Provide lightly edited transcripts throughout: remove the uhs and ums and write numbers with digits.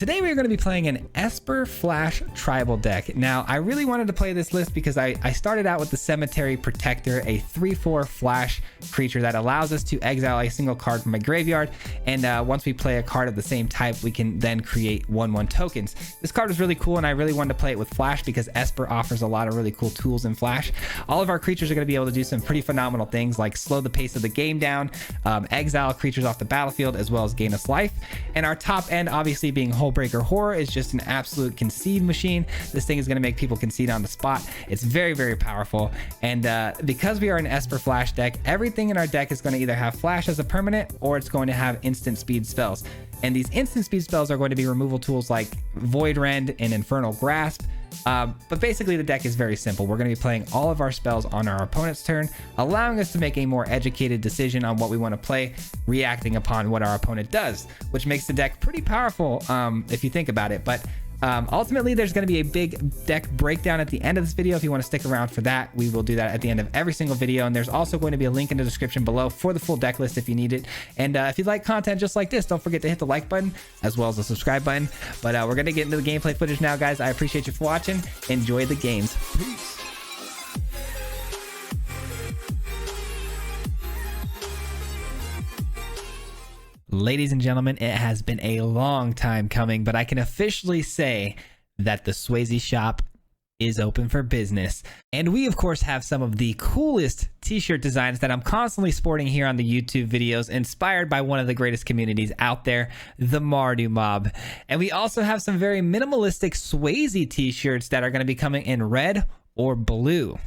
Today we are going to be playing an Esper Flash tribal deck. Now, I really wanted to play this list because I started out with the Cemetery Protector, a 3/4 flash creature that allows us to exile a single card from my graveyard. And once we play a card of the same type, we can then create 1/1 tokens. This card was really cool, and I really wanted to play it with Flash because Esper offers a lot of really cool tools in Flash. All of our creatures are going to be able to do some pretty phenomenal things like slow the pace of the game down, exile creatures off the battlefield, as well as gain us life. And our top end, obviously being Breaker Horror, is just an absolute concede machine. This thing is going to make people concede on the spot. It's very, very powerful. And because we are an Esper Flash deck, everything in our deck is going to either have Flash as a permanent or it's going to have instant speed spells. And these instant speed spells are going to be removal tools like Void Rend and Infernal Grasp. But basically the deck is very simple. We're going to be playing all of our spells on our opponent's turn, allowing us to make a more educated decision on what we want to play, reacting upon what our opponent does, which makes the deck pretty powerful if you think about it. But ultimately there's going to be a big deck breakdown at the end of this video. If you want to stick around for that, we will do that at the end of every single video. And there's also going to be a link in the description below for the full deck list if you need it. And if you like content just like this, don't forget to hit the like button as well as the subscribe button. But we're going to get into the gameplay footage now, guys. I appreciate you for watching. Enjoy the games. Peace. Ladies and gentlemen, it has been a long time coming, but I can officially say that the Swayze shop is open for business. And we, of course, have some of the coolest t-shirt designs that I'm constantly sporting here on the YouTube videos, inspired by one of the greatest communities out there, the Mardu mob. And we also have some very minimalistic Swayze t-shirts that are going to be coming in red or blue.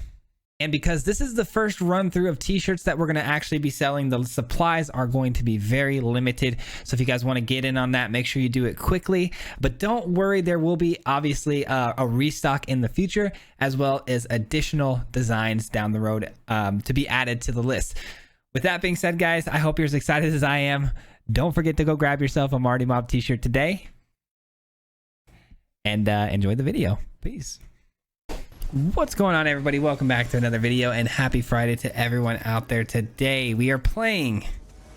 And because this is the first run through of t-shirts that we're going to actually be selling, the supplies are going to be very limited. So if you guys want to get in on that, make sure you do it quickly. But don't worry, there will be obviously a restock in the future, as well as additional designs down the road to be added to the list. With that being said, guys, I hope you're as excited as I am. Don't forget to go grab yourself a Mardu Mob t-shirt today. And enjoy the video. Peace. What's going on, everybody? Welcome back to another video, and happy Friday to everyone out there. Today we are playing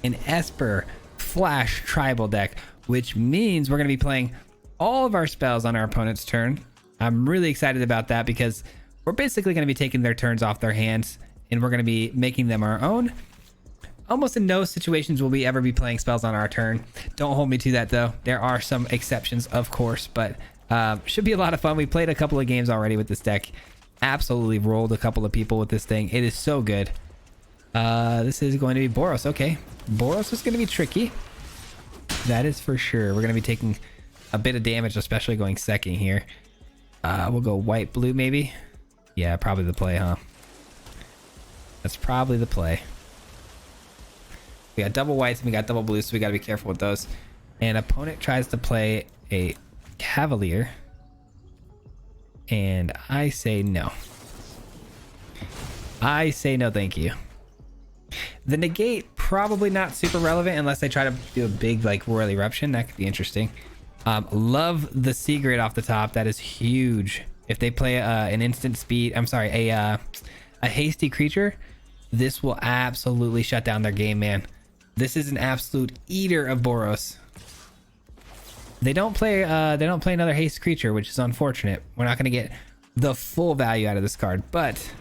an Esper Flash tribal deck, which means we're going to be playing all of our spells on our opponent's turn. I'm really excited about that because we're basically going to be taking their turns off their hands and we're going to be making them our own. Almost in no situations will we ever be playing spells on our turn. Don't hold me to that though. There are some exceptions, of course, but should be a lot of fun. We played a couple of games already with this deck. Absolutely rolled a couple of people with this thing. It is so good. This is going to be Boros. Okay, Boros is going to be tricky. That is for sure. We're going to be taking a bit of damage, especially going second here. We'll go white, blue maybe. Yeah, probably the play, huh? That's probably the play. We got double whites and we got double blues, so we got to be careful with those. And opponent tries to play a Cavalier, and I say no. I say no, thank you. The negate, probably not super relevant unless they try to do a big like Royal Eruption. That could be interesting. Love the Sea Grid off the top. That is huge. If they play an instant speed, I'm sorry, a hasty creature, this will absolutely shut down their game, man. This is an absolute eater of Boros. They don't play another haste creature, which is unfortunate. We're not going to get the full value out of this card, but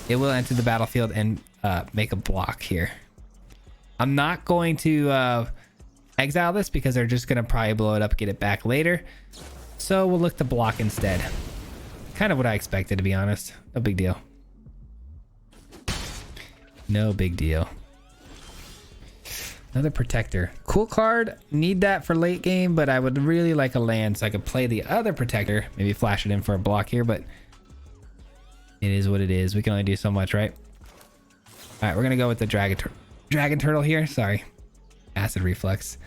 it will enter the battlefield and make a block here. I'm not going to exile this because they're just going to probably blow it up, get it back later. So we'll look to block instead. Kind of what I expected, to be honest. No big deal. No big deal. Another protector. Cool card. Need that for late game, but I would really like a land so I could play the other protector. Maybe flash it in for a block here, but it is what it is. We can only do so much, right? All right, we're going to go with the Dragon Turtle here. Sorry. Acid Reflux.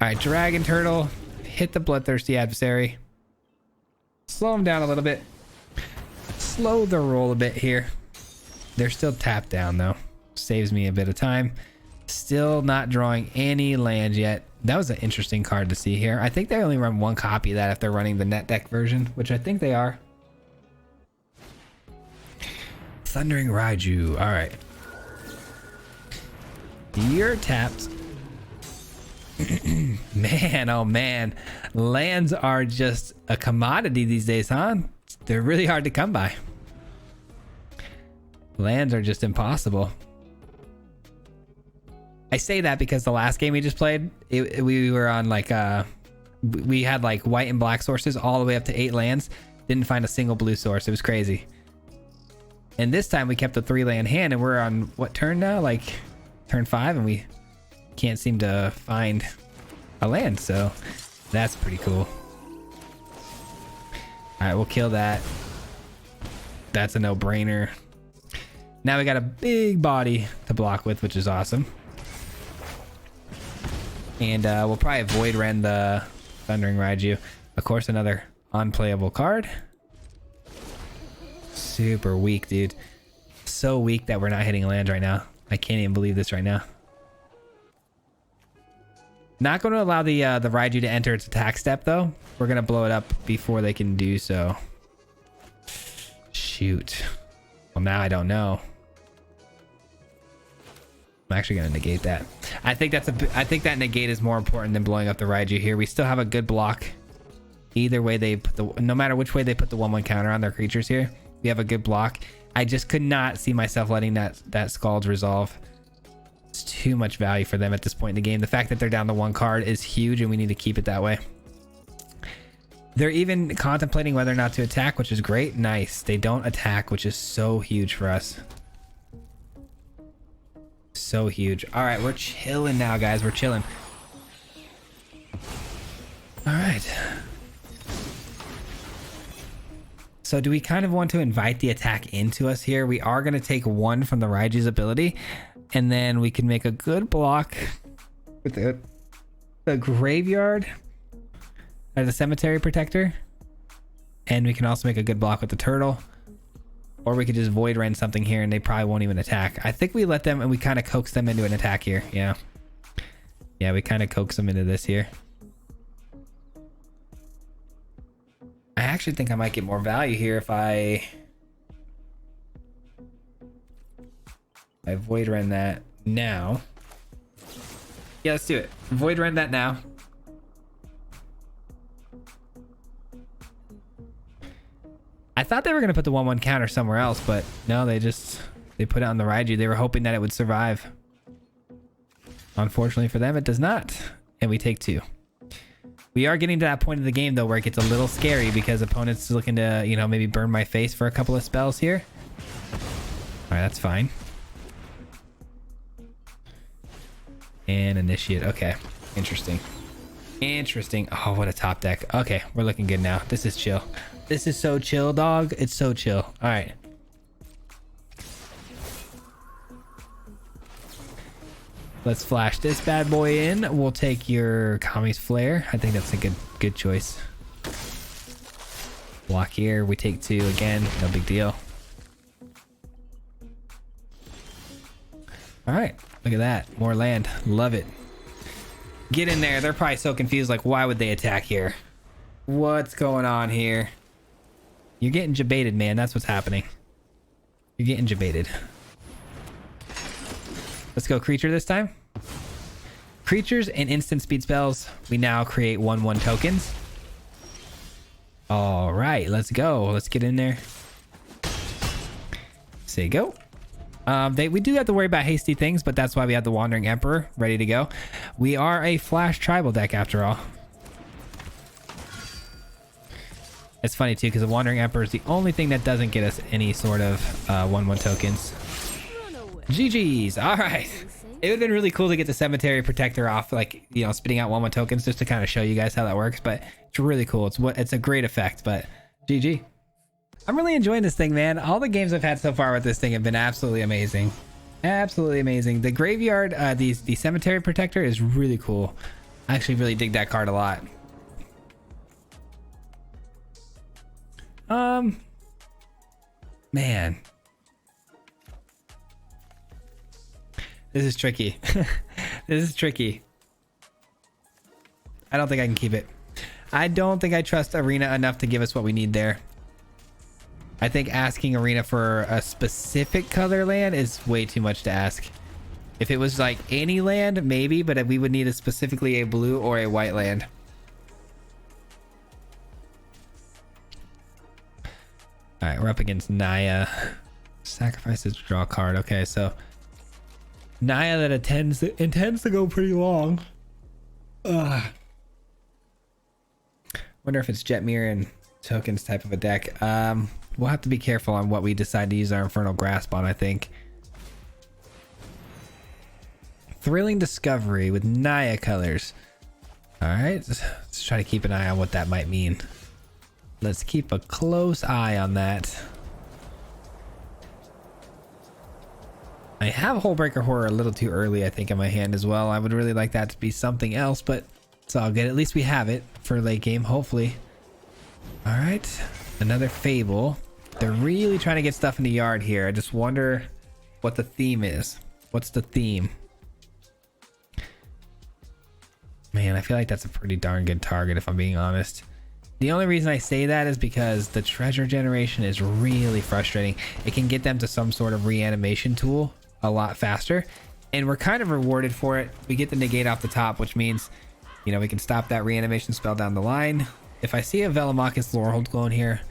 All right, Dragon Turtle. Hit the Bloodthirsty Adversary. Slow him down a little bit. Slow the roll a bit here. They're still tapped down, though. Saves me a bit of time. Still not drawing any land yet. That was an interesting card to see here. I think they only run one copy of that if they're running the net deck version, which I think they are. Thundering Raiju. All right. You're tapped. Man, oh man, lands are just a commodity these days, huh? They're really hard to come by. Lands are just impossible. I say that because the last game we just played, we were on like we had like white and black sources all the way up to 8 lands. Didn't find a single blue source. It was crazy. And this time we kept a 3-land hand, and we're on what turn now? Like turn 5, and we can't seem to find a land. So that's pretty cool. All right, we'll kill that. That's a no-brainer. Now we got a big body to block with, which is awesome. And we'll probably Void Rend the Thundering Raiju. Of course, another unplayable card. Super weak, dude. So weak that we're not hitting lands right now. I can't even believe this right now. Not going to allow the Raiju to enter its attack step, though. We're going to blow it up before they can do so. Shoot. Well, now I don't know. I'm actually going to negate that. I think that negate is more important than blowing up the Raiju here. We still have a good block. Either way they put no matter which way they put the 1/1 counter on their creatures here, we have a good block. I just could not see myself letting that Scald resolve. It's too much value for them at this point in the game. The fact that they're down to 1 card is huge, and we need to keep it that way. They're even contemplating whether or not to attack, which is great. Nice. They don't attack, which is so huge for us. So huge. All right, we're chilling now, guys. We're chilling. All right. So do we kind of want to invite the attack into us here? We are going to take 1 from the Raiju's ability, and then we can make a good block with the Graveyard or the Cemetery Protector. And we can also make a good block with the Turtle. Or we could just Void Rend something here and they probably won't even attack. I think we let them and we kind of coax them into an attack here. Yeah. Yeah, we kind of coax them into this here. I actually think I might get more value here if I Void Rend that now. Yeah, let's do it. Void Rend that now. I thought they were going to put the 1/1 counter somewhere else, but no, they put it on the Raiju. They were hoping that it would survive. Unfortunately for them, it does not. And we take 2. We are getting to that point of the game, though, where it gets a little scary because opponents looking to, you know, maybe burn my face for a couple of spells here. All right, that's fine. And Initiate. Okay, interesting. Interesting. Oh, what a top deck. Okay, we're looking good now. This is chill. This is so chill, dog. It's so chill. All right. Let's flash this bad boy in. We'll take your Kami's Flare. I think that's a good choice. Block here. We take 2 again. No big deal. All right. Look at that. More land. Love it. Get in there. They're probably so confused. Like, why would they attack here? What's going on here? You're getting jebaited, man. That's what's happening. You're getting jebaited. Let's go creature this time. Creatures and instant speed spells. We now create 1/1 tokens. All right, let's go. Let's get in there. Say go. We do have to worry about hasty things, but that's why we have the Wandering Emperor ready to go. We are a Flash tribal deck after all. It's funny too because the Wandering Emperor is the only thing that doesn't get us any sort of 1/1 tokens. GG's. All right. It would have been really cool to get the Cemetery Protector off, like, you know, spitting out 1/1 tokens just to kind of show you guys how that works. But it's really cool. It's a great effect. But GG. I'm really enjoying this thing, man. All the games I've had so far with this thing have been absolutely amazing. Absolutely amazing. The Graveyard, the Cemetery Protector is really cool. I actually really dig that card a lot. Man. This is tricky. This is tricky. I don't think I can keep it. I don't think I trust Arena enough to give us what we need there. I think asking Arena for a specific color land is way too much to ask. If it was like any land, maybe, but we would need specifically a blue or a white land. All right, we're up against Naya. Sacrifices to draw a card. Okay, so Naya that intends to go pretty long. Ugh. Wonder if it's Jetmir and tokens type of a deck. We'll have to be careful on what we decide to use our Infernal Grasp on, I think. Thrilling Discovery with Naya colors. All right, let's try to keep an eye on what that might mean. Let's keep a close eye on that. I have Hullbreaker Horror a little too early, I think, in my hand as well. I would really like that to be something else, but it's all good. At least we have it for late game, hopefully. All right, another Fable. They're really trying to get stuff in the yard here. I just wonder what the theme is. What's the theme? Man, I feel like that's a pretty darn good target, if I'm being honest. The only reason I say that is because the treasure generation is really frustrating. It can get them to some sort of reanimation tool a lot faster, and we're kind of rewarded for it. We get the negate off the top, which means, you know, we can stop that reanimation spell down the line. If I see a Velomachus Lorehold going here,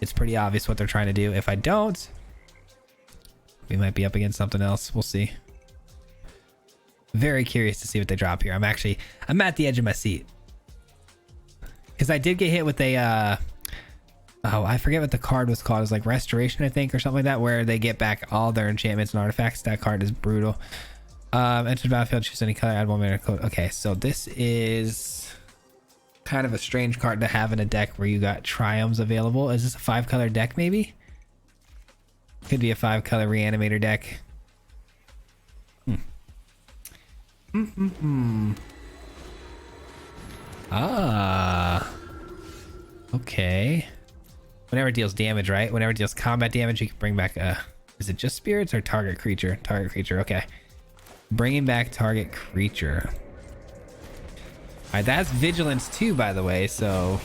it's pretty obvious what they're trying to do. If I don't, we might be up against something else. We'll see. Very curious to see what they drop here. I'm at the edge of my seat. Because I did get hit with a, oh, I forget what the card was called. It was like Restoration, I think, or something like that, where they get back all their enchantments and artifacts. That card is brutal. Enter the battlefield, choose any color, add 1 mana code. Okay, so this is kind of a strange card to have in a deck where you got Triomes available. Is this a 5-color deck, maybe? Could be a 5-color Reanimator deck. Ah, okay. Whenever it deals damage, right? Whenever it deals combat damage, you can bring back is it just spirits or target creature? Target creature, okay. Bringing back target creature. All right, that's vigilance too, by the way, so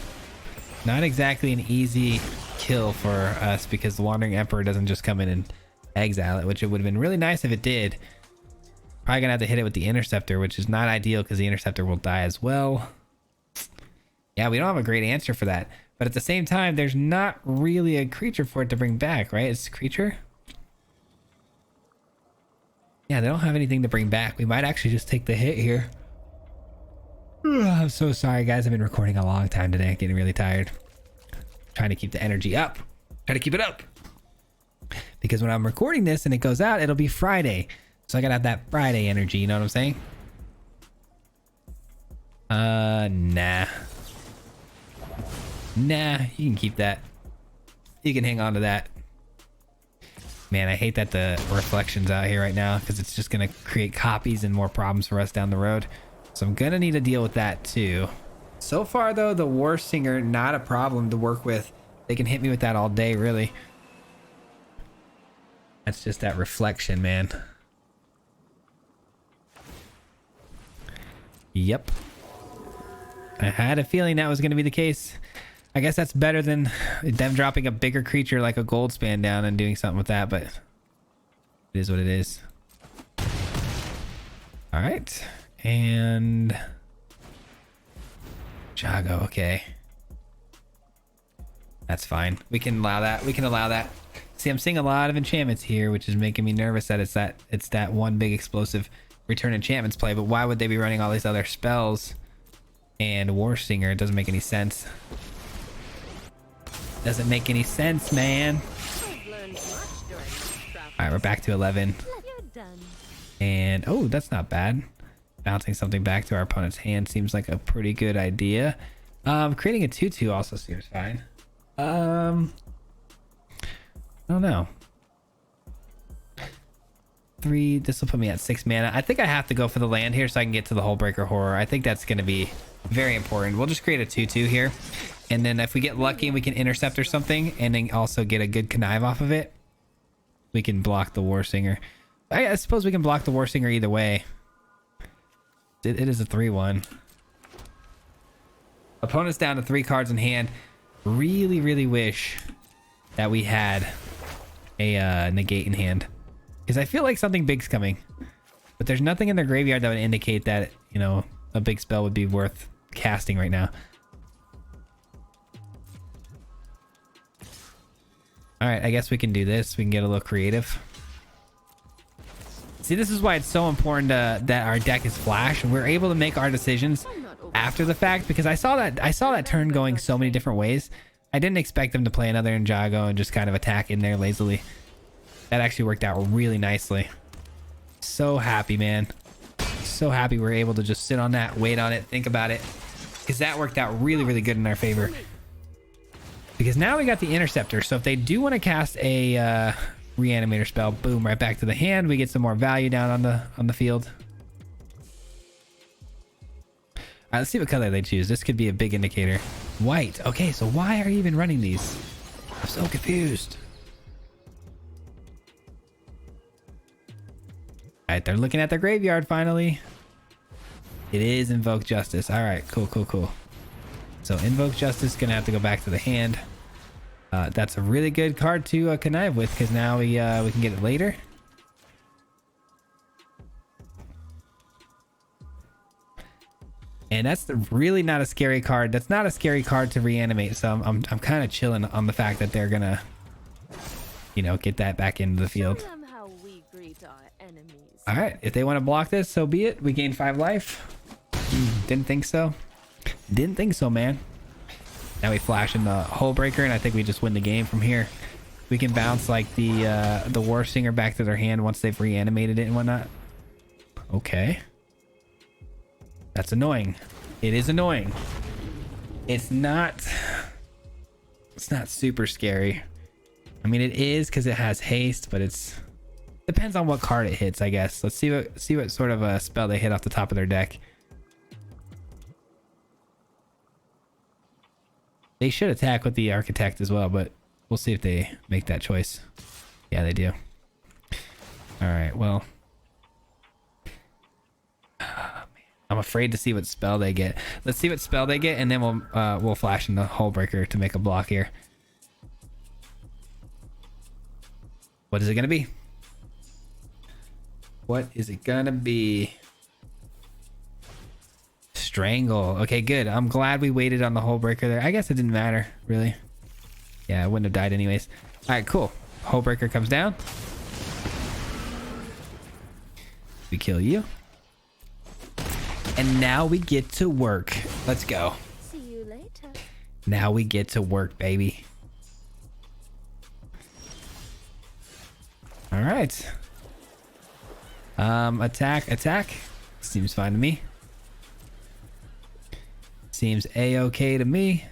not exactly an easy kill for us because the Wandering Emperor doesn't just come in and exile it, which it would have been really nice if it did. Probably gonna have to hit it with the Interceptor, which is not ideal because the Interceptor will die as well. Yeah, we don't have a great answer for that. But at the same time, there's not really a creature for it to bring back, right? It's a creature. Yeah, they don't have anything to bring back. We might actually just take the hit here. I'm so sorry, guys. I've been recording a long time today. I'm getting really tired. Trying to keep the energy up. Try to keep it up. Because when I'm recording this and it goes out, it'll be Friday. So I gotta have that Friday energy, you know what I'm saying? Nah. Nah, you can keep that. You can hang on to that. Man, I hate that the reflection's out here right now because it's just gonna create copies and more problems for us down the road. So I'm gonna need to deal with that too. So far though, the War Singer, not a problem to work with. They can hit me with that all day, really. That's just that reflection, man. Yep. I had a feeling that was going to be the case. I guess that's better than them dropping a bigger creature like a Goldspan down and doing something with that, but it is what it is. All right. And Jago, okay. That's fine. We can allow that. We can allow that. See, I'm seeing a lot of enchantments here, which is making me nervous that it's that one big explosive return enchantments play, but why would they be running all these other spells and War Singer? It doesn't make any sense. Doesn't make any sense, man. Alright, we're back to 11. And, oh, that's not bad. Bouncing something back to our opponent's hand seems like a pretty good idea. Creating a 2/2 also seems fine. I don't know. 3, this will put me at 6 mana. I think I have to go for the land here so I can get to the Hullbreaker Horror. I think that's going to be very important. We'll just create a 2/2 here. And then if we get lucky and we can intercept or something and then also get a good connive off of it, we can block the War Singer. I suppose we can block the War Singer either way. It is a 3/1. Opponent's down to 3 cards in hand. Really, really wish that we had a negate in hand. Because I feel like something big's coming. But there's nothing in their graveyard that would indicate that, you know, a big spell would be worth casting right now. All right, I guess we can do this. We can get a little creative. See, this is why it's so important that our deck is flash and we're able to make our decisions after the fact, because I saw that turn going so many different ways. I didn't expect them to play another Ninjago and just kind of attack in there lazily. That actually worked out really nicely. So happy, man. So happy we're able to just sit on that, wait on it, think about it, because that worked out really, really good in our favor. Because now we got the Interceptor, so if they do want to cast a Reanimator spell, boom, right back to the hand. We get some more value down on the field. All right, let's see what color they choose. This could be a big indicator. White. Okay, so why are you even running these? I'm so confused. All right, they're looking at their graveyard finally. It is Invoke Justice. All right, cool, cool, cool. So Invoke Justice gonna have to go back to the hand. That's a really good card to connive with, because now we can get it later. And that's really not a scary card. That's not a scary card to reanimate. So I'm kind of chilling on the fact that they're gonna, you know, get that back into the field. All right, if they want to block this, so be it. We gain 5 life. Didn't think so. Didn't think so, man. Now we flash in the Hole Breaker, and I think we just win the game from here. We can bounce like the War Singer back to their hand once they've reanimated it and whatnot. Okay. That's annoying. It is annoying. It's not super scary. I mean, it is because it has haste, but it's depends on what card it hits, I guess. Let's see what sort of a spell they hit off the top of their deck. They should attack with the Architect as well, but we'll see if they make that choice. Yeah, they do. All right, well. I'm afraid to see what spell they get. Let's see what spell they get, and then we'll flash in the Hole Breaker to make a block here. What is it gonna be? What is it gonna be? Strangle. Okay, good. I'm glad we waited on the Hole Breaker there. I guess it didn't matter, really. Yeah, I wouldn't have died anyways. All right, cool. Hole Breaker comes down. We kill you. And now we get to work. Let's go. See you later. Now we get to work, baby. All right. Attack. Seems fine to me. Seems a-okay to me.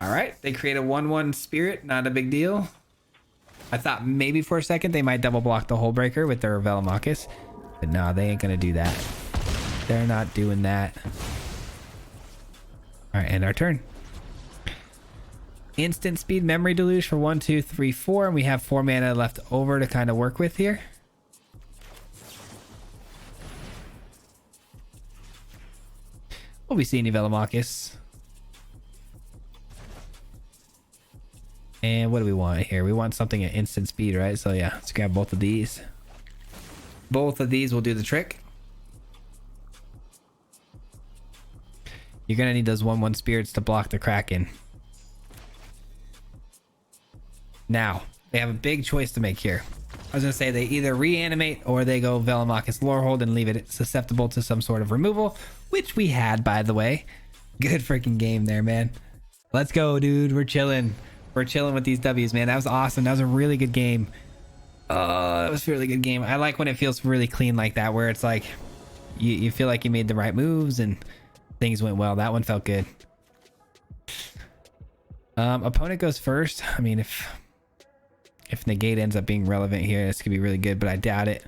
All right, they create a 1/1 spirit. Not a big deal. I thought maybe for a second they might double block the Hole Breaker with their Velomachus, but no, they ain't gonna do that. They're not doing that. All right, end our turn. Instant speed memory deluge for 1, 2, 3, 4, and we have 4 mana left over to kind of work with here. We'll be seeing you, Velomachus. And what do we want here? We want something at instant speed, right? So yeah, let's grab both of these. Both of these will do the trick. You're gonna need those 1/1 spirits to block the Kraken. Now, they have a big choice to make here. I was gonna say they either reanimate or they go Velomachus Lorehold and leave it susceptible to some sort of removal, which we had, by the way. Good freaking game there, man. Let's go, dude. We're chilling. We're chilling with these W's, man. That was awesome. That was a really good game. That was a really good game. I like when it feels really clean like that, where it's like you feel like you made the right moves and things went well. That one felt good. Opponent goes first. I mean, if negate ends up being relevant here, this could be really good, but I doubt it.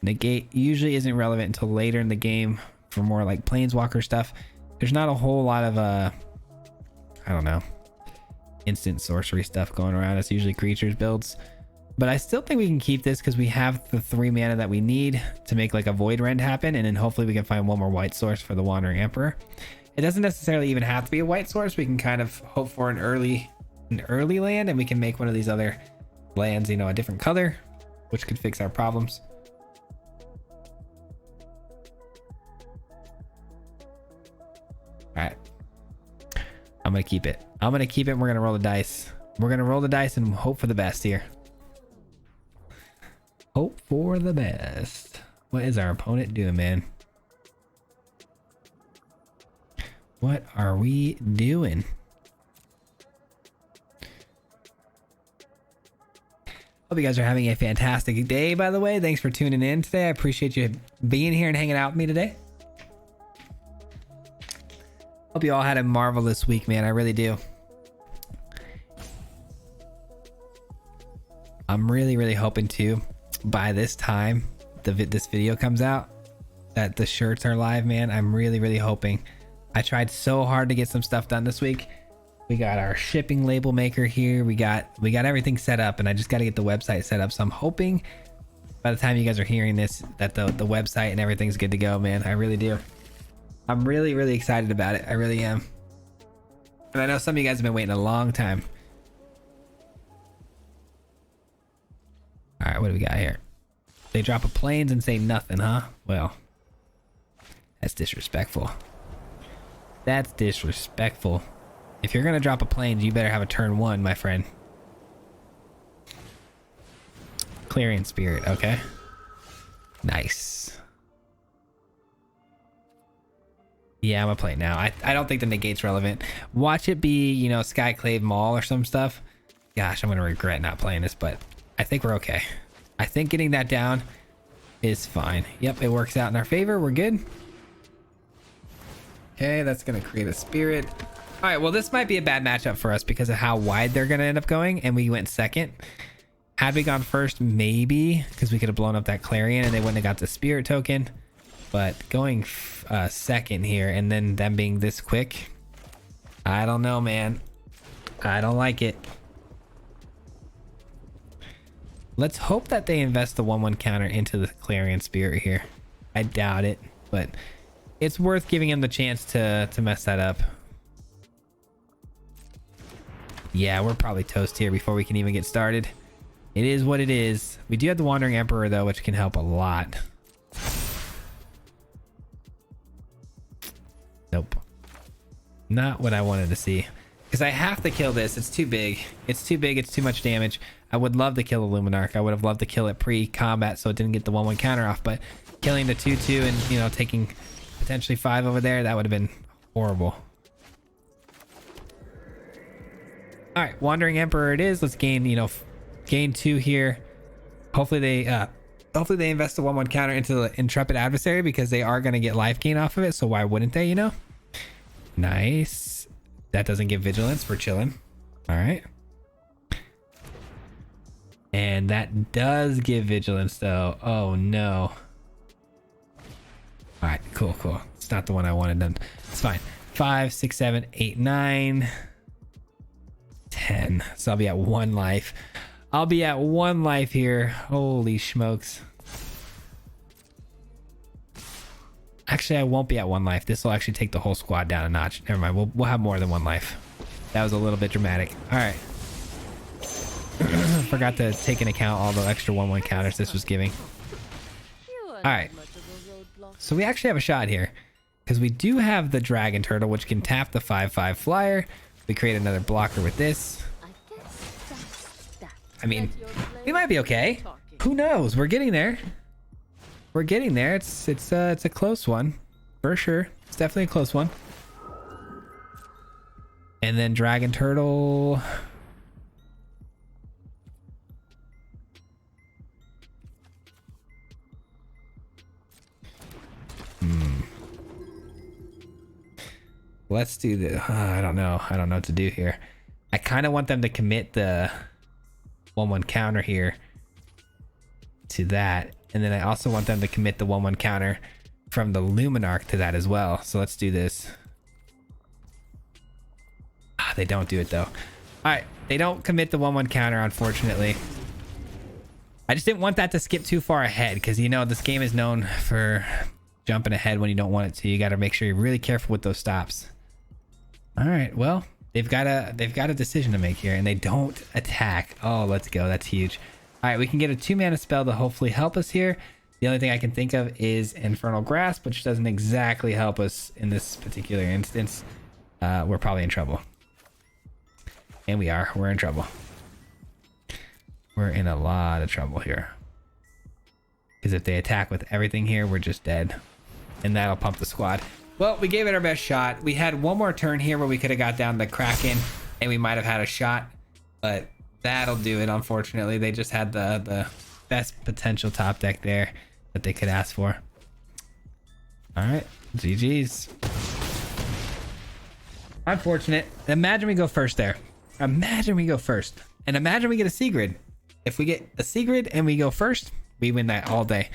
Negate usually isn't relevant until later in the game for more like planeswalker stuff. There's not a whole lot of I don't know, instant sorcery stuff going around. It's usually creatures builds, but I still think we can keep this because we have the 3 mana that we need to make like a Void Rend happen, and then hopefully we can find one more white source for the Wandering Emperor. It doesn't necessarily even have to be a white source. We can kind of hope for an early an early land, and we can make one of these other lands, you know, a different color, which could fix our problems. All right, I'm gonna keep it. I'm gonna keep it. We're gonna roll the dice. We're gonna roll the dice and hope for the best here. Hope for the best. What is our opponent doing, man? What are we doing? Hope you guys are having a fantastic day, by the way. Thanks for tuning in today. I appreciate you being here and hanging out with me today. Hope you all had a marvelous week, man. I really do. I'm really hoping to, by this time this video comes out, that the shirts are live, man. I'm really hoping. I tried so hard to get some stuff done this week. We got our shipping label maker here. We got everything set up, and I just got to get the website set up. So I'm hoping by the time you guys are hearing this that the website and everything's good to go, man. I really do. I'm really excited about it. I really am. And I know some of you guys have been waiting a long time. All right, what do we got here? They drop a planes and say nothing, huh? Well, that's disrespectful. That's disrespectful. If you're gonna drop a plane, you better have a turn 1, my friend. Clarion Spirit, okay. Nice. Yeah, I'm gonna play it now. I don't think the negate's relevant. Watch it be, you know, Skyclave Mall or some stuff. Gosh, I'm gonna regret not playing this, but I think we're okay. I think getting that down is fine. Yep, it works out in our favor. We're good. Okay, that's gonna create a spirit. All right, well, this might be a bad matchup for us because of how wide they're gonna end up going, and we went second. Had we gone first, maybe, because we could have blown up that Clarion and they wouldn't have got the spirit token. But going second here and then them being this quick, I don't know, man. I don't like it. Let's hope that they invest the 1/1 counter into the Clarion Spirit here. I doubt it, but it's worth giving him the chance to mess that up. Yeah, we're probably toast here before we can even get started. It is what it is. We do have the Wandering Emperor, though, which can help a lot. Nope. Not what I wanted to see. Because I have to kill this. It's too big. It's too big. It's too much damage. I would love to kill the Luminarch. I would have loved to kill it pre-combat so it didn't get the 1/1 counter off. But killing the 2/2 and, you know, taking potentially 5 over there, that would have been horrible. All right, Wandering Emperor it is. Let's gain, you know, gain 2 here. Hopefully they invest the 1/1 counter into the Intrepid Adversary because they are going to get life gain off of it. So why wouldn't they, you know? Nice. That doesn't give vigilance. We're chilling. All right. And that does give vigilance though. Oh no. All right, cool. It's not the one I wanted done. It's fine. 5, 6, 7, 8, 9, 10. So I'll be at 1 life. I'll be at 1 life here. Holy smokes. Actually, I won't be at 1 life. This will actually take the whole squad down a notch. Never mind. We'll have more than 1 life. That was a little bit dramatic. All right. Forgot to take into account all the extra 1/1 counters this was giving. All right. So we actually have a shot here because we do have the Dragon Turtle, which can tap the 5/5 flyer. We create another blocker with this. I mean, we might be okay. Who knows? We're getting there. We're getting there. It's a close one for sure. It's definitely a close one. And then Dragon Turtle. Let's do the. I don't know. I don't know what to do here. I kind of want them to commit the 1/1 counter here to that, and then I also want them to commit the 1/1 counter from the Luminarch to that as well. So let's do this. They don't do it though. All right, they don't commit the 1/1 counter, unfortunately. I just didn't want that to skip too far ahead because, you know, this game is known for jumping ahead when you don't want it to. You got to make sure you're really careful with those stops. All right, well, they've got a decision to make here, and they don't attack. Oh, let's go. That's huge. All right, we can get a 2-mana spell to hopefully help us here. The only thing I can think of is Infernal Grasp, which doesn't exactly help us in this particular instance. We're probably in trouble. And we are. We're in trouble. We're in a lot of trouble here. Because if they attack with everything here, we're just dead. And that'll pump the squad. Well, we gave it our best shot. We had one more turn here where we could have got down the Kraken and we might have had a shot. But that'll do it, unfortunately. They just had the best potential top deck there that they could ask for. All right, GG's. Unfortunate. Imagine we go first there. Imagine we go first. And imagine we get a Sigrid. If we get a Sigrid and we go first, we win that all day.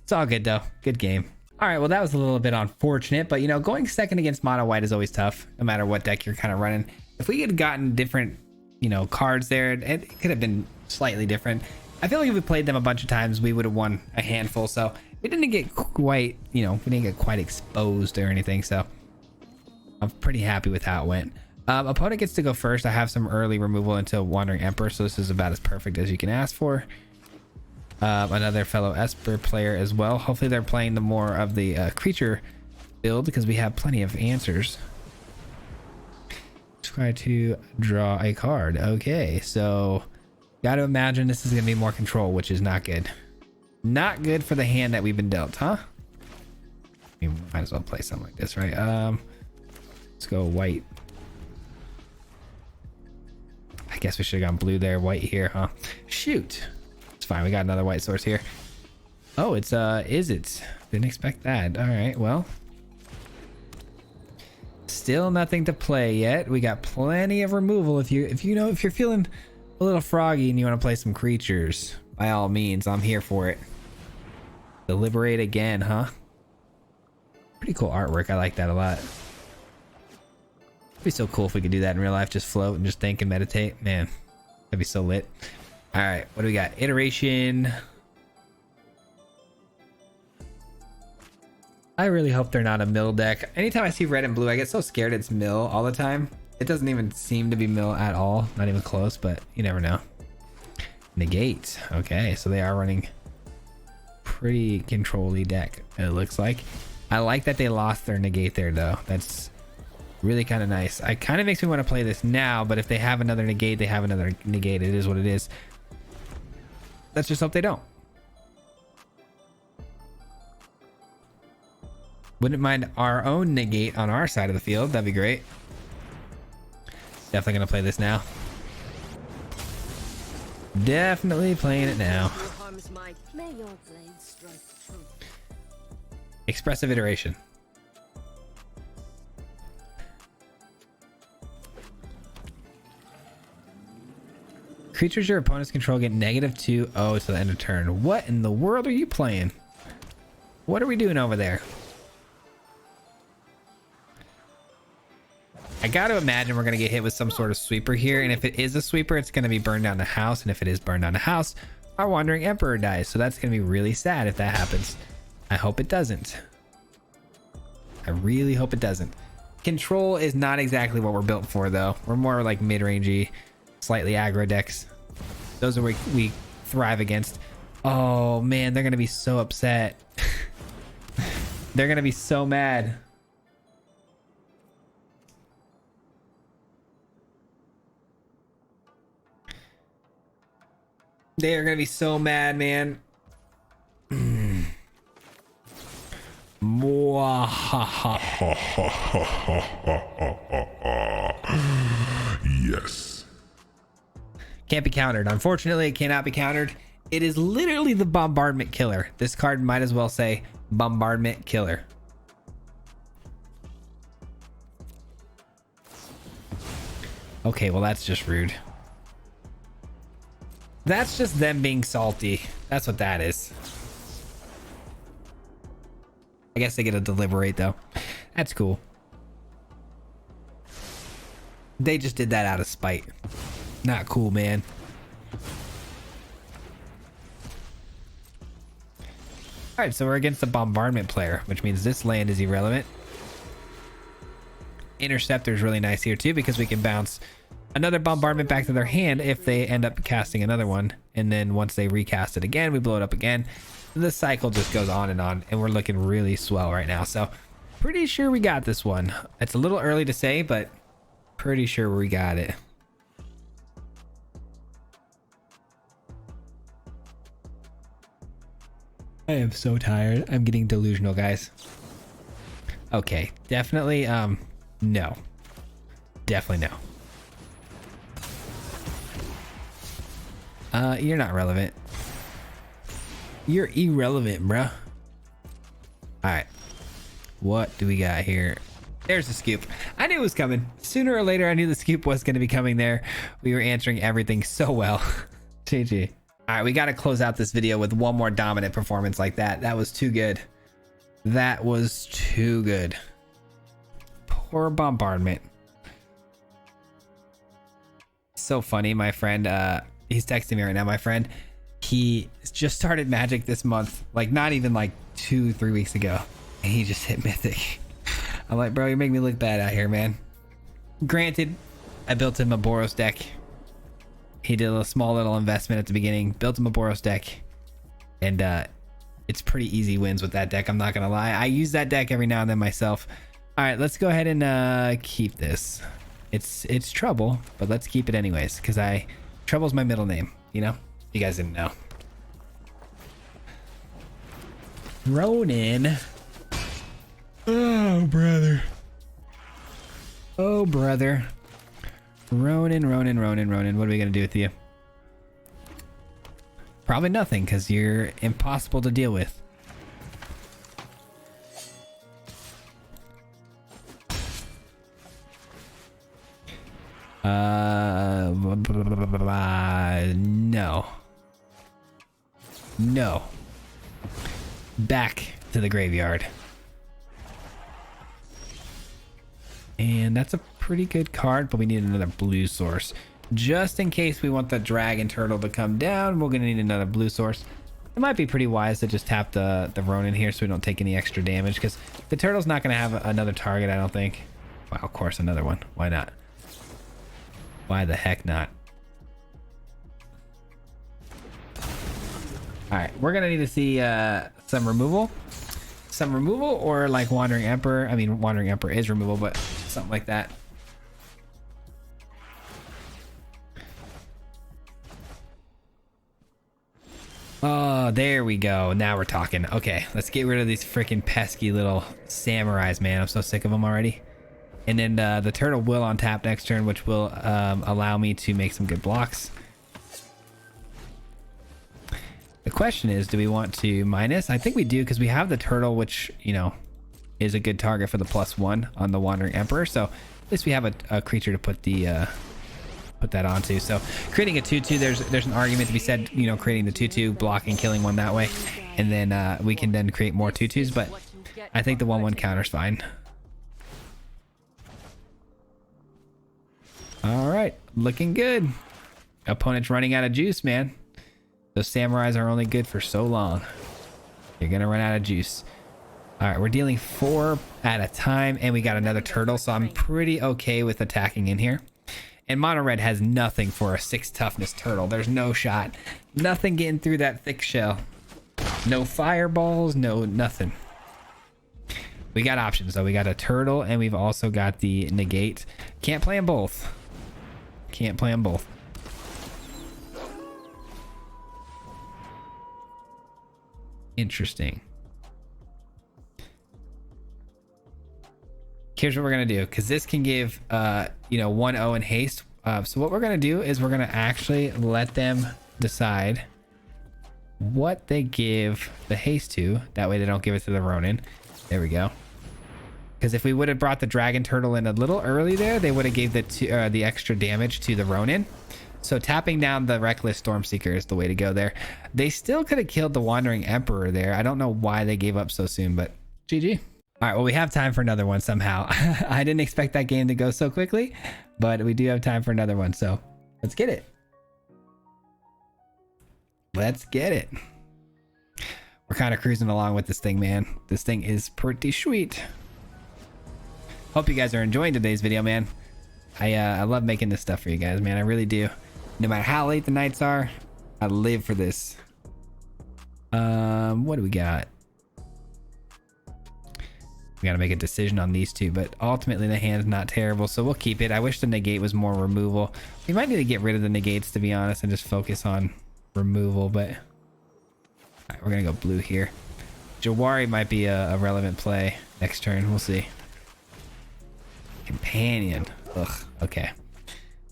It's all good though. Good game. All right, well, that was a little bit unfortunate, but you know, going second against mono white is always tough, no matter what deck you're kind of running. If we had gotten different, you know, cards there, it could have been slightly different. I feel like if we played them a bunch of times, we would have won a handful. So we didn't get quite, you know, we didn't get quite exposed or anything. So I'm pretty happy with how it went. Opponent gets to go first. I have some early removal into Wandering Emperor, so this is about as perfect as you can ask for. Another fellow Esper player as well. Hopefully they're playing the more of the creature build because we have plenty of answers. Try to draw a card. Okay, so got to imagine this is gonna be more control, which is not good. Not good for the hand that we've been dealt, huh? We might as well play something like this, right? Let's go white. I guess we should have gone blue there, white here, huh? Shoot. It's fine. We got another white source here. Oh, it's is it? Didn't expect that. All right, well. Still nothing to play yet. We got plenty of removal. If you're feeling a little froggy and you want to play some creatures, by all means, I'm here for it. Deliberate again, huh? Pretty cool artwork. I like that a lot. It'd be so cool if we could do that in real life. Just float and just think and meditate. Man, that'd be so lit. All right, what do we got? Iteration. I really hope they're not a mill deck. Anytime I see red and blue, I get so scared it's mill all the time. It doesn't even seem to be mill at all. Not even close, but you never know. Negate. Okay, so they are running pretty control-y deck, it looks like. I like that they lost their negate there, though. That's really kind of nice. It kind of makes me want to play this now, but if they have another negate, they have another negate. It is what it is. Let's just hope they don't. Wouldn't mind our own negate on our side of the field. That'd be great. Definitely gonna play this now. Definitely playing it now. Expressive iteration. Creatures your opponents control get -2/0 to the end of turn. What in the world are you playing? What are we doing over there? I got to imagine we're going to get hit with some sort of sweeper here. And if it is a sweeper, it's going to be burned down the house. And if it is burned down the house, our Wandering Emperor dies. So that's going to be really sad if that happens. I hope it doesn't. I really hope it doesn't. Control is not exactly what we're built for, though. We're more like mid-rangey, slightly aggro decks. Those are what we thrive against. Oh, man, they're going to be so upset. They're going to be so mad. They are gonna be so mad, man. Yes. Can't be countered. Unfortunately, it cannot be countered. It is literally the bombardment killer. This card might as well say bombardment killer. Okay, well, that's just rude. That's just them being salty. That's what that is. I guess they get to deliberate, though. That's cool. They just did that out of spite. Not cool, man. Alright, so we're against the bombardment player, which means this land is irrelevant. Interceptor is really nice here too, because we can bounce another bombardment back to their hand if they end up casting another one. And then once they recast it again, we blow it up again. The cycle just goes on, and we're looking really swell right now. So pretty sure we got this one. It's a little early to say, but pretty sure we got it. I am so tired. I'm getting delusional, guys. Okay, definitely no. Definitely no. You're not relevant. You're irrelevant, bruh. Alright. What do we got here? There's the scoop. I knew it was coming. Sooner or later, I knew the scoop was going to be coming there. We were answering everything so well. GG. Alright, we got to close out this video with one more dominant performance like that. That was too good. That was too good. Poor bombardment. So funny, my friend. He's texting me right now, my friend. He just started Magic this month, like not even like 2-3 weeks ago, and he just hit Mythic. I'm like, bro, you're making me look bad out here, man. Granted, I built him a Boros deck. He did a small little investment at the beginning, built him a Boros deck, and it's pretty easy wins with that deck. I'm not gonna lie. I use that deck every now and then myself. All right, let's go ahead and keep this. It's Trouble, but let's keep it anyways, because Trouble's my middle name, you know? You guys didn't know. Ronin. Oh, brother. Oh, brother. Ronin. What are we going to do with you? Probably nothing, because you're impossible to deal with. No. Back to the graveyard. And that's a pretty good card, but we need another blue source. Just in case we want the dragon turtle to come down, we're gonna need another blue source. It might be pretty wise to just tap the Ronin here so we don't take any extra damage, because the turtle's not gonna have another target, I don't think. Well, of course, another one. Why not? Why the heck not? All right, we're gonna need to see some removal or like Wandering Emperor. I mean, Wandering Emperor is removal, but something like that. Oh, there we go. Now we're talking. Okay, let's get rid of these freaking pesky little samurais, man. I'm so sick of them already. And then the turtle will on tap next turn, which will allow me to make some good blocks. The question is, do we want to minus? I think we do, because we have the turtle, which, you know, is a good target for the +1 on the Wandering Emperor. So at least we have a creature to put the put that onto. So creating a 2/2, there's an argument to be said, you know, creating the 2/2, blocking, killing one that way, and then we can then create more 2/2s. But I think the 1/1 counter's fine. All right, looking good. Opponent's running out of juice, man. Those samurais are only good for so long. You're gonna run out of juice. All right, we're dealing 4 at a time, and we got another turtle, so I'm pretty okay with attacking in here. And mono red has nothing for a 6 toughness turtle. There's no shot. Nothing getting through that thick shell. No fireballs, no nothing. We got options though. We got a turtle, and we've also got the negate. Can't play them both. Can't play them both. Interesting. Here's what we're gonna do, because this can give you know, 1/0 in haste. So what we're gonna do is we're gonna actually let them decide what they give the haste to. That way they don't give it to the Ronin. There we go. Because if we would have brought the dragon turtle in a little early there, they would have gave the extra damage to the Ronin. So tapping down the Reckless Stormseeker is the way to go there. They still could have killed the Wandering Emperor there. I don't know why they gave up so soon, but GG. All right, well, we have time for another one somehow. I didn't expect that game to go so quickly, but we do have time for another one, so let's get it. Let's get it. We're kind of cruising along with this thing, man. This thing is pretty sweet. Hope you guys are enjoying today's video, man. I love making this stuff for you guys, man. I really do. No matter how late the nights are, I live for this. What do we got? We gotta make a decision on these two, but ultimately the hand's not terrible, so we'll keep it. I wish the negate was more removal. We might need to get rid of the negates, to be honest, and just focus on removal, but all right, we're gonna go blue here. Jawari might be a relevant play next turn. We'll see. Companion. Ugh. Okay.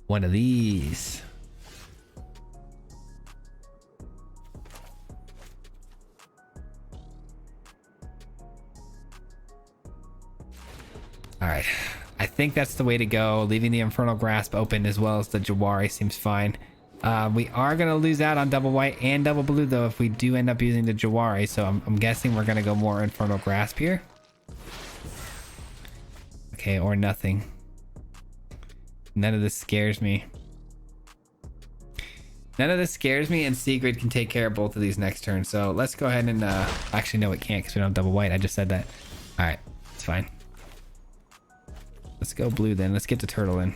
One of these. All right. I think that's the way to go. Leaving the Infernal Grasp open as well as the Jawari seems fine. We are going to lose out on double white and double blue, though, if we do end up using the Jawari. So I'm guessing we're going to go more Infernal Grasp here. Okay, or nothing. None of this scares me. None of this scares me, and Sigrid can take care of both of these next turn. So let's go ahead and... actually, no, it can't because we don't have double white. I just said that. All right, it's fine. Let's go blue then. Let's get the turtle in.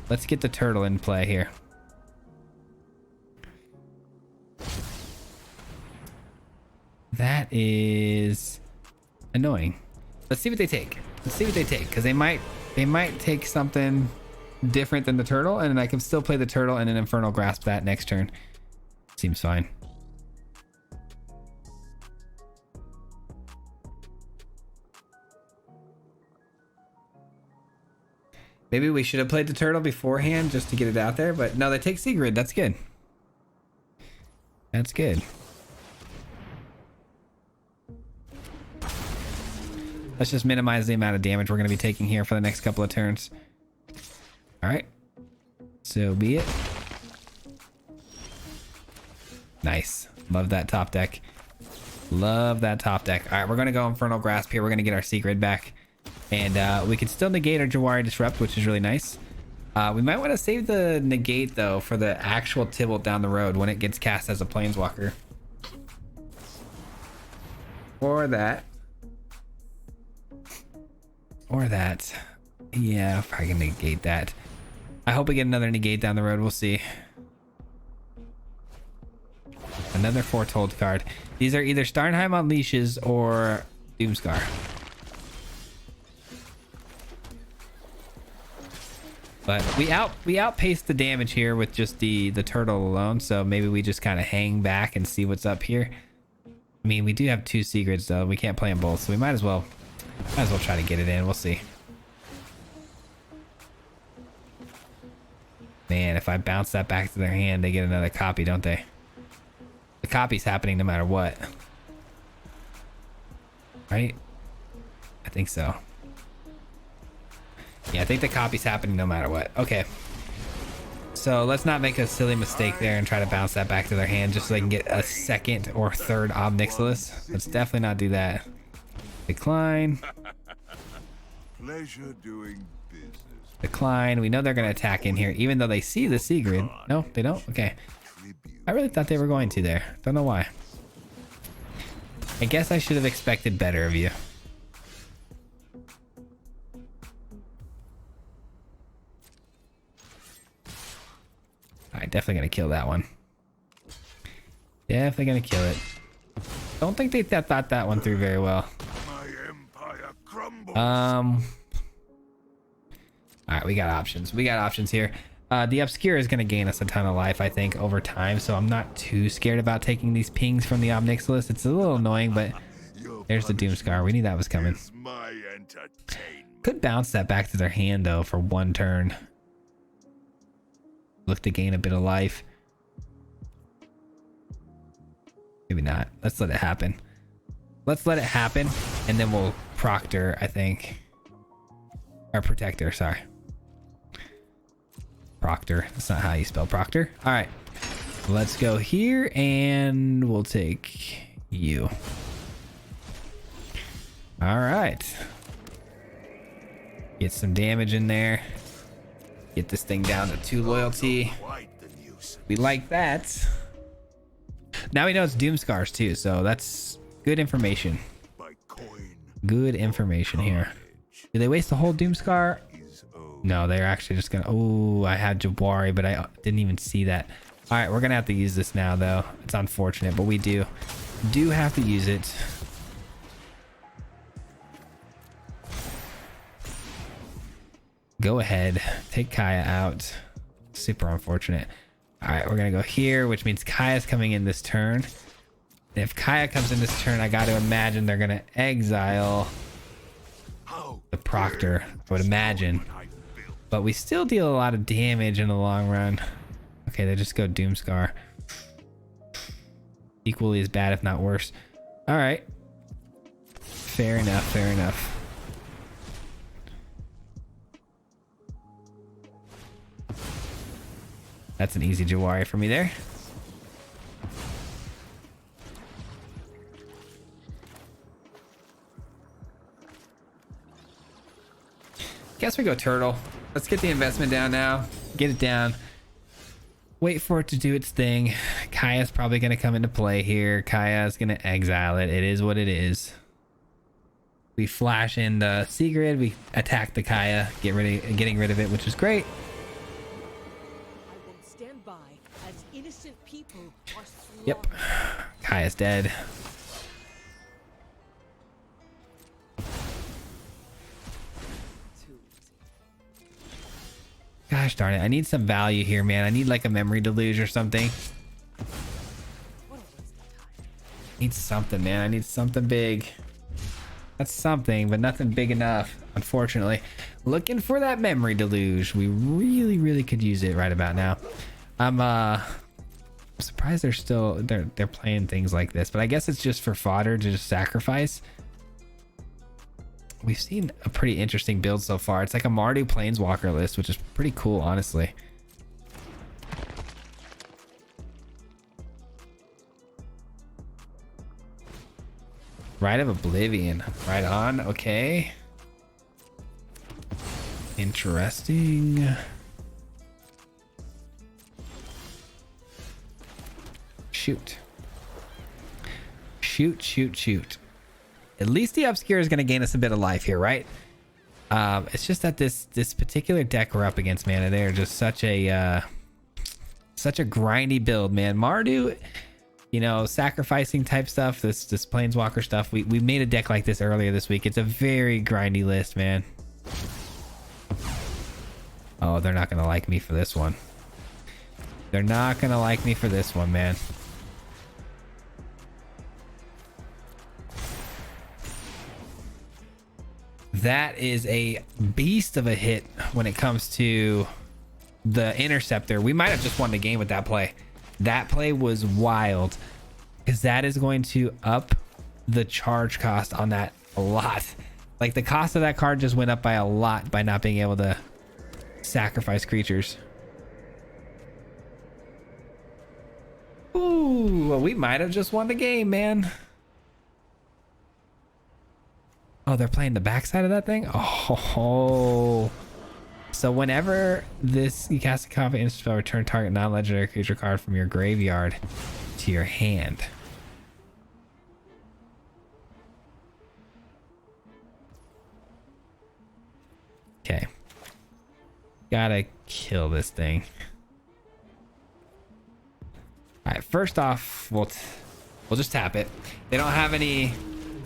Let's get the turtle in play here. That is annoying. Let's see what they take. Let's see what they take, because they might take something different than the turtle, and then I can still play the turtle and an Infernal Grasp that next turn. Seems fine. Maybe we should have played the turtle beforehand just to get it out there, but no, they take Sigrid. That's good. That's good. Let's just minimize the amount of damage we're going to be taking here for the next couple of turns. All right. So be it. Nice. Love that top deck. Love that top deck. All right, we're going to go Infernal Grasp here. We're going to get our Sigrid back. And we can still negate our Jawari Disrupt, which is really nice. We might want to save the negate, though, for the actual Tibalt down the road when it gets cast as a Planeswalker. Or that. Or that. Yeah, probably gonna negate that. I hope we get another negate down the road. We'll see. Another Foretold card. These are either Starnheim Unleashes or Doomscar. But we outpaced the damage here with just the turtle alone, so maybe we just kind of hang back and see what's up here. I mean, we do have two Sigrids though. We can't play them both, so we might as well try to get it in. We'll see. Man, if I bounce that back to their hand, they get another copy, don't they? The copy's happening no matter what. Right? I think so. Yeah, I think the copy's happening no matter what. Okay. So let's not make a silly mistake there and try to bounce that back to their hand just so they can get a second or third Ob Nixilis. Let's definitely not do that. Decline. Pleasure doing business. Decline. We know they're going to attack in here, even though they see the Sigrid. No, they don't? Okay. I really thought they were going to there. Don't know why. I guess I should have expected better of you. Alright, definitely gonna kill that one. Definitely gonna kill it. Don't think they thought that one through very well. My empire crumbles. Alright, we got options. We got options here. The Obscure is gonna gain us a ton of life, I think, over time, so I'm not too scared about taking these pings from the Ob Nixilis. It's a little annoying, but there's the Doomscar. We knew that was coming. Could bounce that back to their hand, though, for one turn. Look to gain a bit of life. Maybe not. Let's let it happen. Let's let it happen, and then we'll Proctor, I think. Or Protector, sorry. Proctor. That's not how you spell Proctor. All right. Let's go here, and we'll take you. All right. Get some damage in there. Get this thing down to 2 loyalty. We like that. Now we know it's Doomscars too, so that's good information. Good information here. Do they waste the whole Doomscar? is owed. No, they're actually just gonna. Oh, I had Jabari, but I didn't even see that. All right, we're gonna have to use this now, though. It's unfortunate, but we do have to use it. Go ahead, take Kaya out. Super unfortunate. All right, we're gonna go here, which means Kaya's coming in this turn. And if Kaya comes in this turn, I got to imagine they're gonna exile the Proctor, I would imagine. But we still deal a lot of damage in the long run. Okay, they just go Doomscar. Equally as bad, if not worse. All right. Fair enough, fair enough. That's an easy Jawari for me there. Guess we go Turtle. Let's get the investment down now. Get it down. Wait for it to do its thing. Kaya's probably going to come into play here. Kaya's going to exile it. It is what it is. We flash in the Sigrid. We attack the Kaya, getting rid of it, which is great. I won't stand by as innocent people are slaughtered. Yep. Kaya's dead. Gosh darn it. I need some value here, man. I need like a memory deluge or something. Need something, man. I need something big. That's something, but nothing big enough, unfortunately. Looking for that memory deluge. We really could use it right about now. I'm surprised they're still they're playing things like this, but I guess it's just for fodder to just sacrifice. We've seen a pretty interesting build so far. It's like a Mardu Planeswalker list, which is pretty cool, honestly. Rite of Oblivion. Right on. Okay. Interesting. Shoot. Shoot. At least the Obscure is going to gain us a bit of life here, right? It's just that this particular deck we're up against, man, they're just such a grindy build, man. Mardu, you know, sacrificing type stuff, this Planeswalker stuff. We made a deck like this earlier this week. It's a very grindy list, man. Oh, they're not going to like me for this one. They're not going to like me for this one, man. That is a beast of a hit when it comes to the Interceptor. We might have just won the game with that play. That play was wild because that is going to up the charge cost on that a lot. Like the cost of that card just went up by a lot by not being able to sacrifice creatures. Ooh, well, we might have just won the game, man. Oh, they're playing the backside of that thing? Oh. So whenever you cast a confident spell, return target non-legendary creature card from your graveyard to your hand. Okay. Gotta kill this thing. Alright, first off, we'll just tap it. They don't have any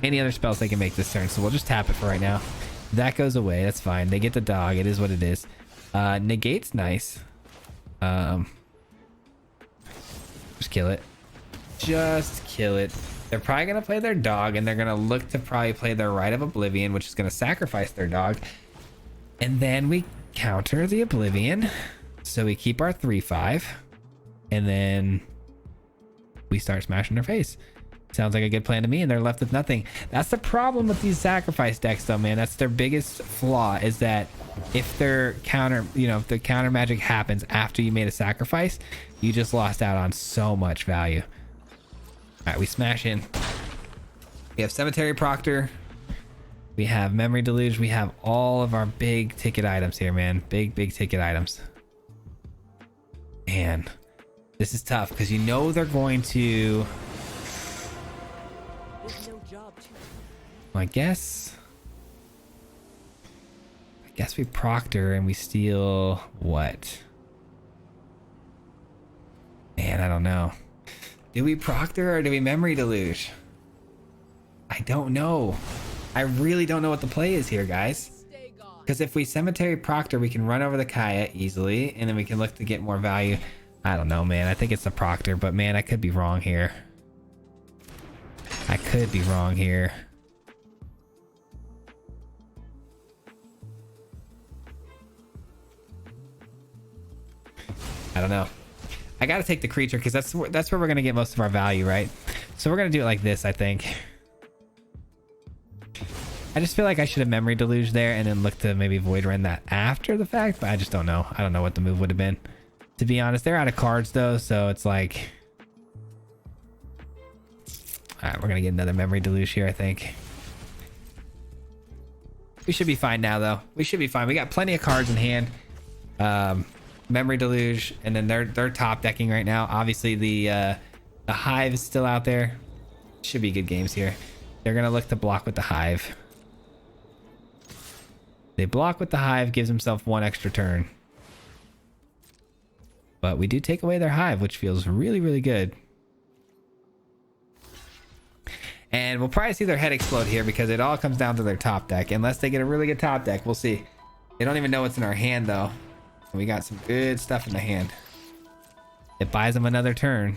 other spells they can make this turn, so we'll just tap it for right now. That goes away. That's fine. They get the dog. It is what it is. Negate's nice. Just kill it. Just kill it. They're probably going to play their dog, and they're going to look to probably play their Rite of Oblivion, which is going to sacrifice their dog. And then we counter the Oblivion. So we keep our 3/5. And then we start smashing their face. Sounds like a good plan to me, and they're left with nothing. That's the problem with these sacrifice decks, though, man. That's their biggest flaw, is that if their counter, if the counter magic happens after you made a sacrifice, you just lost out on so much value. All right, we smash in. We have Cemetery Proctor. We have Memory Deluge. We have all of our big ticket items here, man. Big ticket items. Man, this is tough because they're going to... There's no job to I guess Guess we proctor and we steal what? Man, I don't know. Do we proctor or do we memory deluge? I don't know. I really don't know what the play is here, guys. Stay gone. Because if we cemetery proctor, we can run over the Kaya easily, and then we can look to get more value. I don't know, man. I think it's the proctor, but man, I could be wrong here. I could be wrong here. I don't know. I gotta take the creature because that's where we're gonna get most of our value, right? So we're gonna do it like this, I think. I just feel like I should have memory deluge there and then look to maybe void rend that after the fact, but I just don't know. I don't know what the move would have been. To be honest, they're out of cards though, so it's like, all right, we're gonna get another memory deluge here, I think. We should be fine now though. We should be fine. We got plenty of cards in hand. Memory deluge, and then they're top decking right now. Obviously the hive is still out there. Should be good games here. They're gonna look to block with the hive. They block with the hive, gives himself one extra turn. But we do take away their hive, which feels really, really good. And we'll probably see their head explode here because it all comes down to their top deck. Unless they get a really good top deck, we'll see. They don't even know what's in our hand though. We got some good stuff in the hand. It buys them another turn.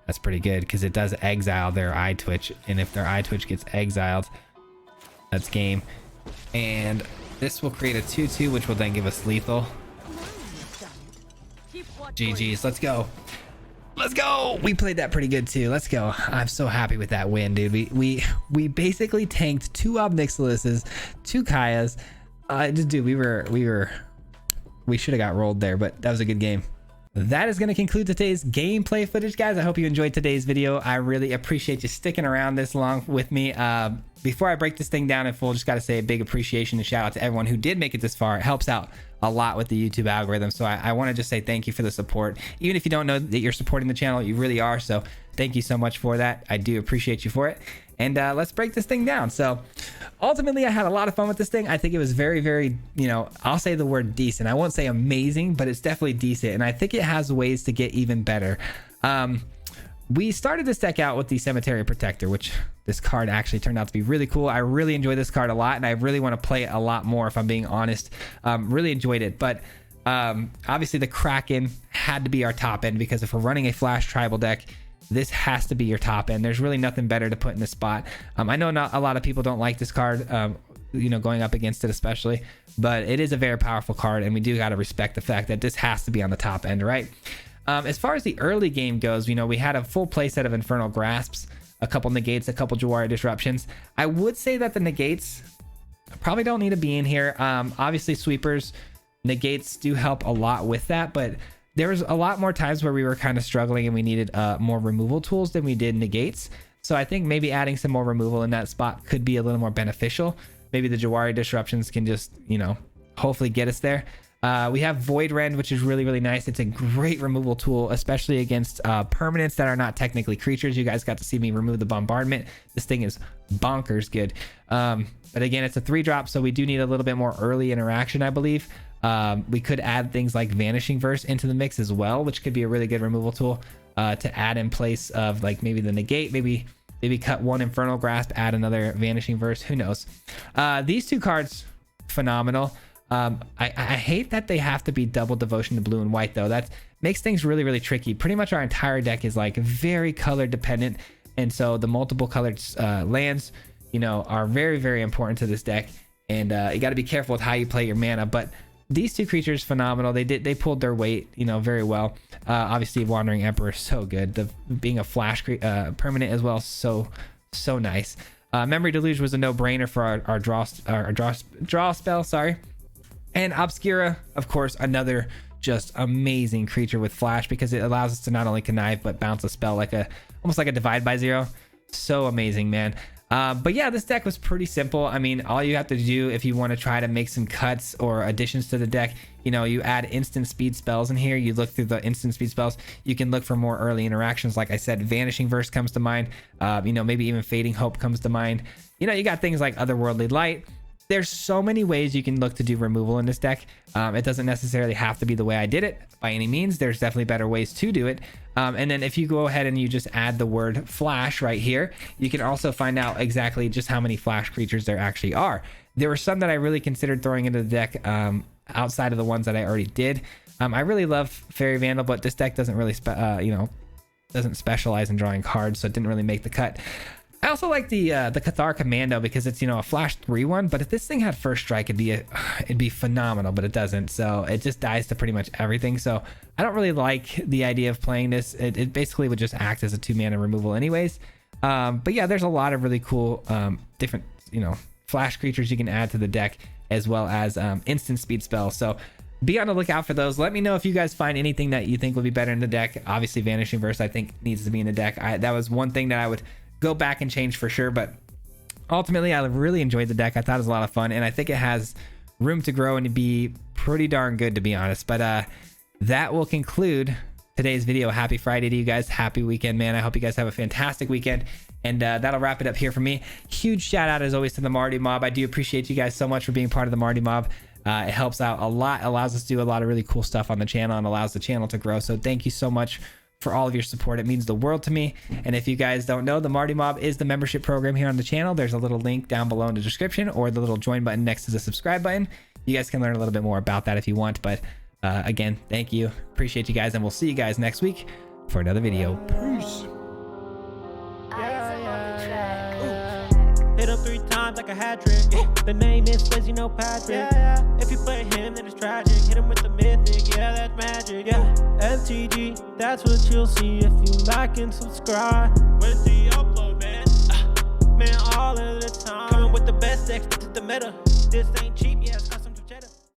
That's pretty good because it does exile their eye twitch, and if their eye twitch gets exiled, that's game. And this will create a 2/2, which will then give us lethal. GG's. Let's go. Let's go. We played that pretty good too. Let's go. I'm so happy with that win, dude. We basically tanked 2 Obnixiluses, 2 Kayas. Dude, we should have got rolled there, but that was a good game. That is going to conclude today's gameplay footage, guys. I hope you enjoyed today's video. I really appreciate you sticking around this long with me. Before I break this thing down in full, just got to say a big appreciation and shout out to everyone who did make it this far. It helps out a lot with the YouTube algorithm. So I want to just say thank you for the support. Even if you don't know that you're supporting the channel, you really are. So thank you so much for that. I do appreciate you for it. And let's break this thing down. So ultimately, I had a lot of fun with this thing. I think it was very, very, I'll say the word decent. I won't say amazing, but it's definitely decent. And I think it has ways to get even better. We started this deck out with the Cemetery Protector, which this card actually turned out to be really cool. I really enjoy this card a lot, and I really want to play it a lot more, if I'm being honest. Really enjoyed it. But obviously, the Kraken had to be our top end, because if we're running a Flash Tribal deck, this has to be your top end. There's really nothing better to put in this spot. I know not a lot of people don't like this card, going up against it especially, but it is a very powerful card, and we do got to respect the fact that this has to be on the top end, right? As far as the early game goes, we had a full play set of Infernal Grasps, a couple negates, a couple Jawari Disruptions. I would say that the negates probably don't need to be in here. Obviously, sweepers, negates do help a lot with that, but there was a lot more times where we were kind of struggling and we needed more removal tools than we did negates. So I think maybe adding some more removal in that spot could be a little more beneficial. Maybe the Jawari Disruptions can just, hopefully get us there. We have Void Rend, which is really, really nice. It's a great removal tool, especially against permanents that are not technically creatures. You guys got to see me remove the Bombardment. This thing is bonkers good. But again, it's a 3-drop, so we do need a little bit more early interaction, I believe. We could add things like Vanishing Verse into the mix as well, which could be a really good removal tool to add in place of like maybe the negate, maybe cut one Infernal Grasp, add another Vanishing Verse. Who knows? These 2 cards, phenomenal. I hate that they have to be double Devotion to blue and white though. That makes things really, really tricky. Pretty much our entire deck is like very color dependent, and so the multiple colored lands, are very, very important to this deck. And you got to be careful with how you play your mana. But these 2 creatures, phenomenal. They pulled their weight, very well. Obviously, Wandering Emperor, so good. Being a flash permanent as well, so nice. Memory Deluge was a no-brainer for our draw spell. Sorry. And Obscura, of course, another just amazing creature with flash, because it allows us to not only connive but bounce a spell almost like a Divide by Zero. So amazing, man. But yeah, this deck was pretty simple. I mean, all you have to do if you want to try to make some cuts or additions to the deck, you know, you add instant speed spells in here. You look through the instant speed spells. You can look for more early interactions. Like I said, Vanishing Verse comes to mind. You know, maybe even Fading Hope comes to mind. You know, you got things like Otherworldly Light. There's so many ways you can look to do removal in this deck. It doesn't necessarily have to be the way I did it by any means. There's definitely better ways to do it. And then if you go ahead and you just add the word flash right here, you can also find out exactly just how many flash creatures there actually are. There were some that I really considered throwing into the deck outside of the ones that I already did. I really love Fairy Vandal, but this deck doesn't really, doesn't specialize in drawing cards, so it didn't really make the cut. I also like the Cathar Commando because it's, you know, a flash 3/1, but if this thing had first strike, it'd be phenomenal, but it doesn't. So it just dies to pretty much everything. So I don't really like the idea of playing this. It basically would just act as a 2-mana removal anyways. But yeah, there's a lot of really cool different, you know, flash creatures you can add to the deck, as well as instant speed spells. So be on the lookout for those. Let me know if you guys find anything that you think would be better in the deck. Obviously, Vanishing Verse I think needs to be in the deck. That was one thing that I would go back and change for sure, but ultimately I really enjoyed the deck. I thought it was a lot of fun, and I think it has room to grow and to be pretty darn good, to be honest. But that will conclude today's video. Happy Friday to you guys. Happy weekend, man. I hope you guys have a fantastic weekend, and that'll wrap it up here for me. Huge shout out as always to the Mardu Mob. I do appreciate you guys so much for being part of the Mardu Mob. It helps out a lot, allows us to do a lot of really cool stuff on the channel, and allows the channel to grow. So thank you so much for all of your support. It means the world to me. And if you guys don't know, the Mardu Mob is the membership program here on the channel. There's a little link down below in the description, or the little join button next to the subscribe button. You guys can learn a little bit more about that if you want. But again, thank you. Appreciate you guys, and we'll see you guys next week for another video. Peace. Hit him 3 times like a hat trick. Yeah. The name is Swayze, no Patrick. If you play him, then it's tragic. Hit him with the mythic, yeah, that's magic. Yeah, MTG, that's what you'll see if you like and subscribe. Where's the upload, man? Man, all of the time. Coming with the best decks, this is the meta. This ain't cheap.